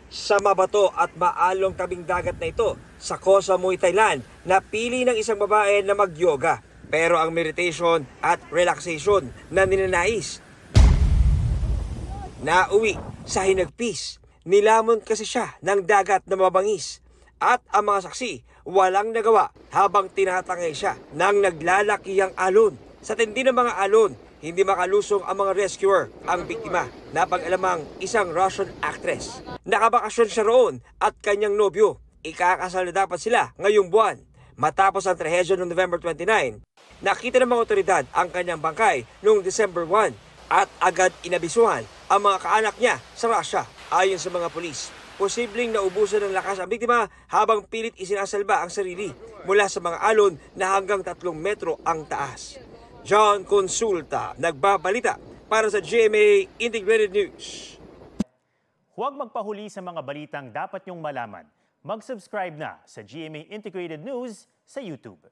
Sa mabato at maalong tabing dagat na ito sa Koh Samui, Thailand, napili ng isang babae na mag-yoga. Pero ang meditation at relaxation na ninanais, nauwi sa hinagpis. Nilamon kasi siya ng dagat na mabangis. At ang mga saksi walang nagawa habang tinatangay siya ng naglalakihang alon. Sa tindi ng mga alon, hindi makalusong ang mga rescuer. Ang biktima na pag-alamang isang Russian actress. Nakabakasyon siya roon at kanyang nobyo. Ikakasal na dapat sila ngayong buwan. Matapos ang trahedya noong November 29, nakita ng mga otoridad ang kanyang bangkay noong December 1 at agad inabisuhan ang mga kaanak niya sa Russia. Ayon sa mga pulis, posibleng naubusan ng lakas ang biktima habang pilit isinasalba ang sarili mula sa mga alon na hanggang 3 metro ang taas. John Consulta, nagbabalita para sa GMA Integrated News. Huwag magpahuli sa mga balitang dapat niyong malaman. Mag-subscribe na sa GMA Integrated News sa YouTube.